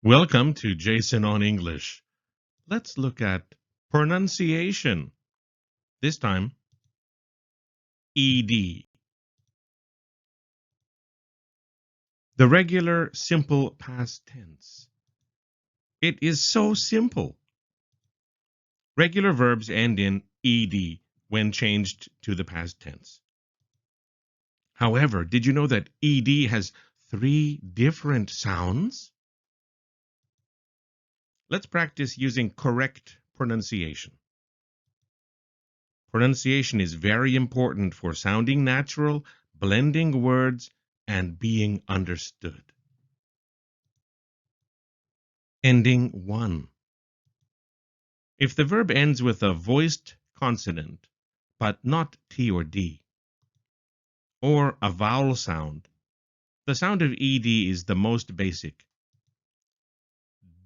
Welcome to Jason on English. Let's look at pronunciation. This time, ED. The regular simple past tense. It is so simple. Regular verbs end in ED when changed to the past tense. However, did you know that ED has three different sounds? Let's practice using correct pronunciation. Pronunciation is very important for sounding natural, blending words, and being understood. Ending 1. If the verb ends with a voiced consonant, but not T or D, or a vowel sound, the sound of ED is the most basic.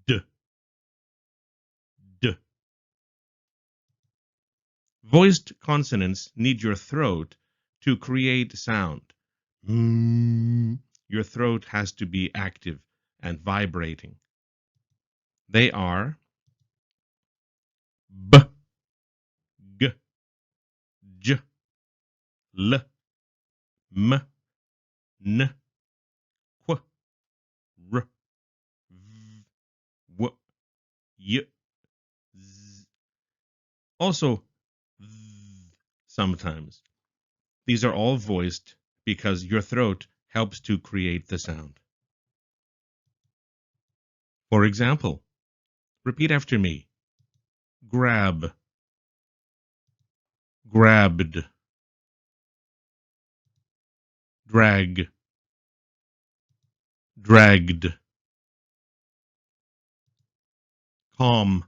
D, D. Voiced consonants need your throat to create sound. Your throat has to be active and vibrating. They are B, G, J, L, M, N, Qu, R, V, W, Y, Z. Also, th sometimes. These are all voiced because your throat helps to create the sound. For example, repeat after me. Grab, grabbed. Drag, dragged. Calm,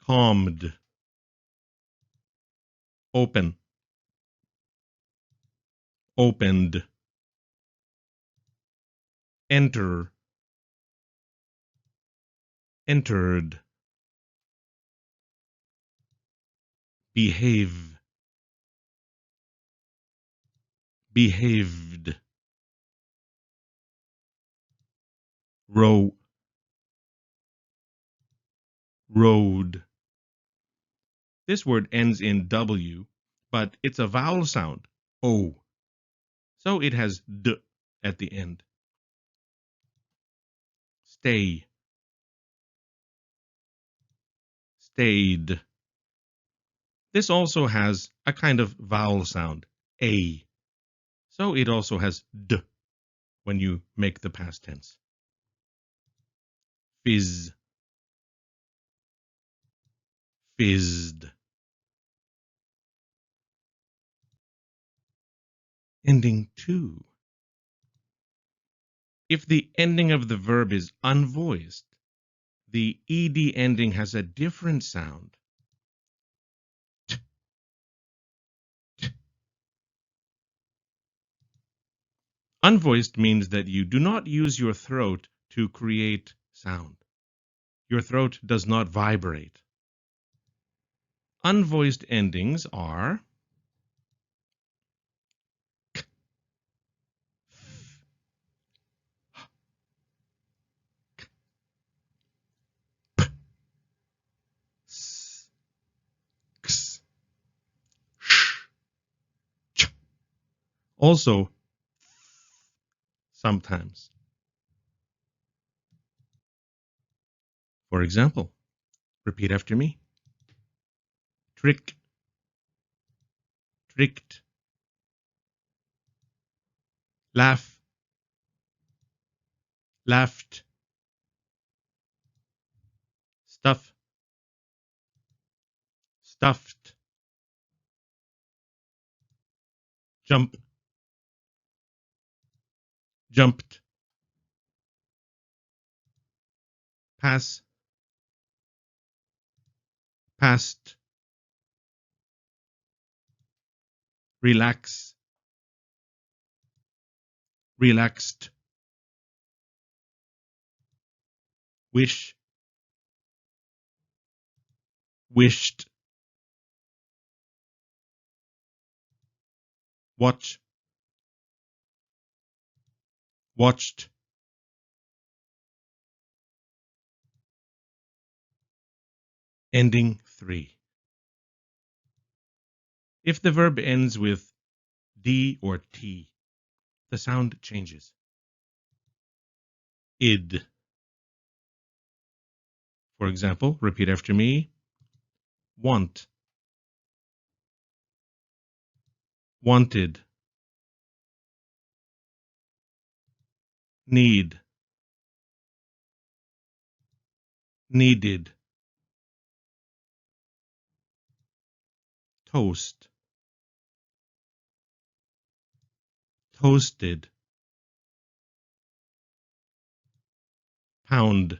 calmed. Open, opened. Enter, entered. Behave, behaved. Row, road. This word ends in W, but it's a vowel sound, O. So it has D at the end. Stay, stayed. This also has a kind of vowel sound, A. So it also has D when you make the past tense. Fizz, fizzed. Ending 2. If the ending of the verb is unvoiced, the ED ending has a different sound. T, t. Unvoiced means that you do not use your throat to create sound. Your throat does not vibrate. Unvoiced endings are k, f, k, p, s, ks, sh, ch. Also, sometimes. For example, repeat after me. Trick, tricked. Laugh, laughed. Stuff, stuffed. Jump, jumped. Pass, passed. Relax, relaxed. Wish, wished. Watch, watched. Ending 3. If the verb ends with D or T, the sound changes. Id. For example, repeat after me. Want. Wanted. Need. Needed. Toast. Toasted. Pound.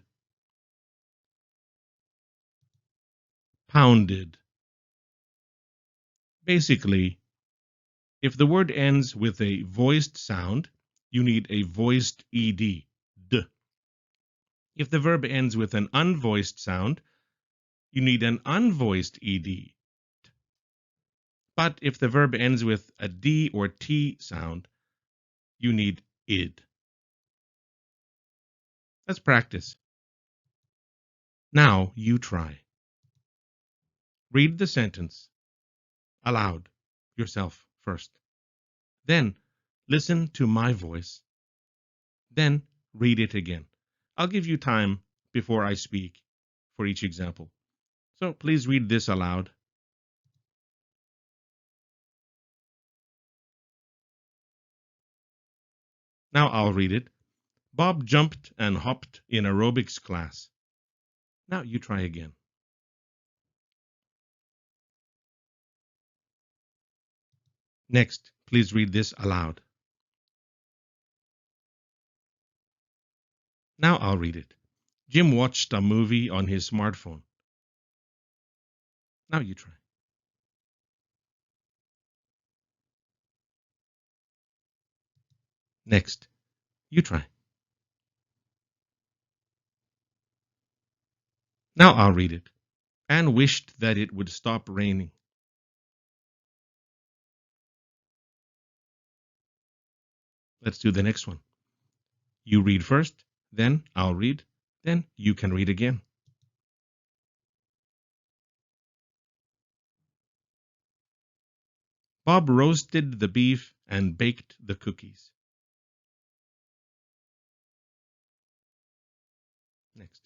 Pounded. Basically, if the word ends with a voiced sound, you need a voiced ed. D. If the verb ends with an unvoiced sound, you need an unvoiced ed. But if the verb ends with a D or T sound, you need id. Let's practice. Now you try. Read the sentence aloud yourself first. Then listen to my voice. Then read it again. I'll give you time before I speak for each example. So please read this aloud. Now I'll read it. Bob jumped and hopped in aerobics class. Now you try again. Next, please read this aloud. Now I'll read it. Jim watched a movie on his smartphone. Now you try. Next, you try. Now I'll read it. Anne wished that it would stop raining. Let's do the next one. You read first, then I'll read, then you can read again. Bob roasted the beef and baked the cookies. Next.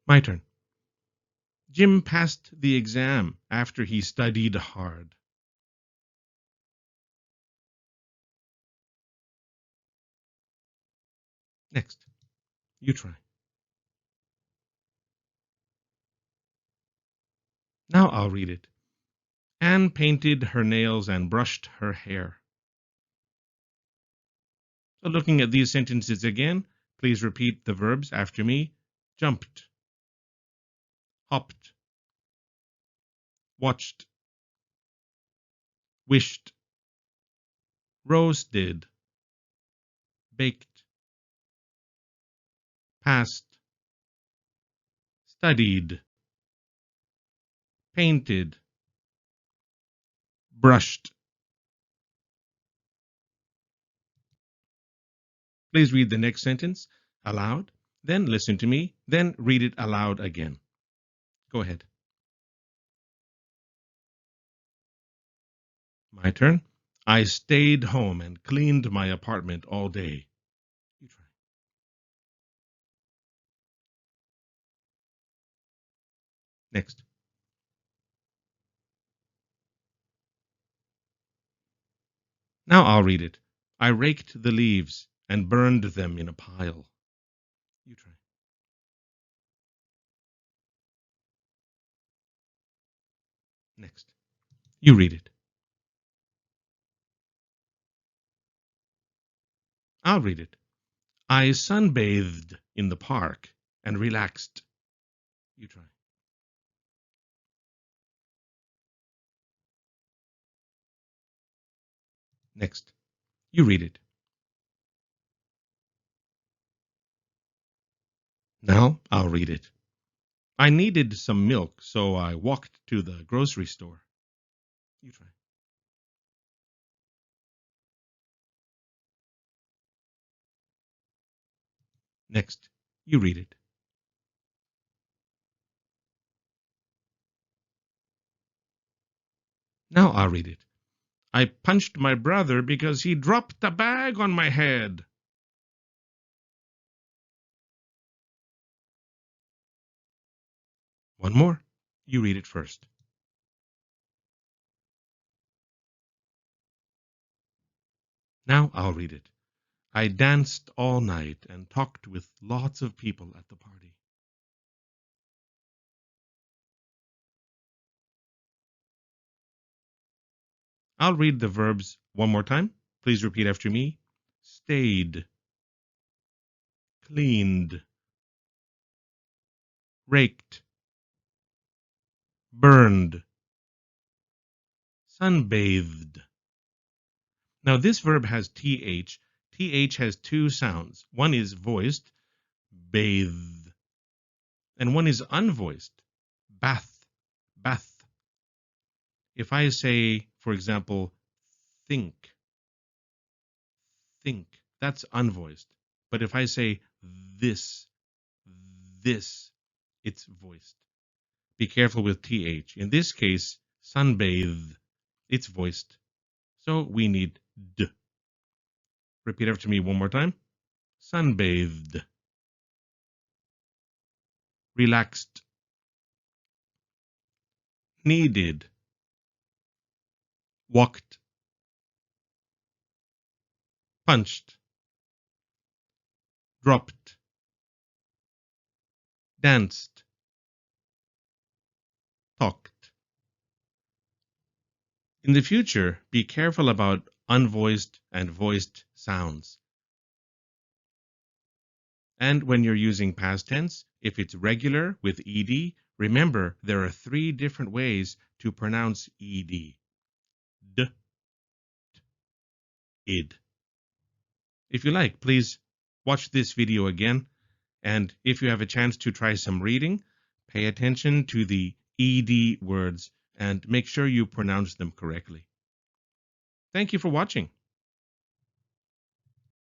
My turn. Jim passed the exam after he studied hard. Next. You try. Now I'll read it. Anne painted her nails and brushed her hair. So looking at these sentences again, please repeat the verbs after me. Jumped, hopped, watched, wished, roasted, baked, passed, studied, painted, brushed. Please read the next sentence aloud, then listen to me, then read it aloud again. Go ahead. My turn. I stayed home and cleaned my apartment all day. You try. Next. Now I'll read it. I raked the leaves and burned them in a pile. You try. Next. You read it. I'll read it. I sunbathed in the park and relaxed. You try. Next. You read it. Now I'll read it. I needed some milk, so I walked to the grocery store. You try. Next, you read it. Now I'll read it. I punched my brother because he dropped a bag on my head. One more. You read it first. Now I'll read it. I danced all night and talked with lots of people at the party. I'll read the verbs one more time. Please repeat after me. Stayed, cleaned, raked, burned, sunbathed. Now this verb has th. Th has two sounds. One is voiced, bathe, and one is unvoiced, bath, bath. If I say, for example, think, think, that's unvoiced. But if I say this, this, it's voiced. Be careful with th. In this case, sunbathe, it's voiced. So we need d. Repeat after me one more time. Sunbathed, relaxed, needed, walked, punched, dropped, danced, talked. In the future, be careful about unvoiced and voiced sounds. And when you're using past tense, if it's regular with ed, remember there are three different ways to pronounce ed. D, id. If you like, please watch this video again. And if you have a chance to try some reading, pay attention to the ed words and make sure you pronounce them correctly. Thank you for watching.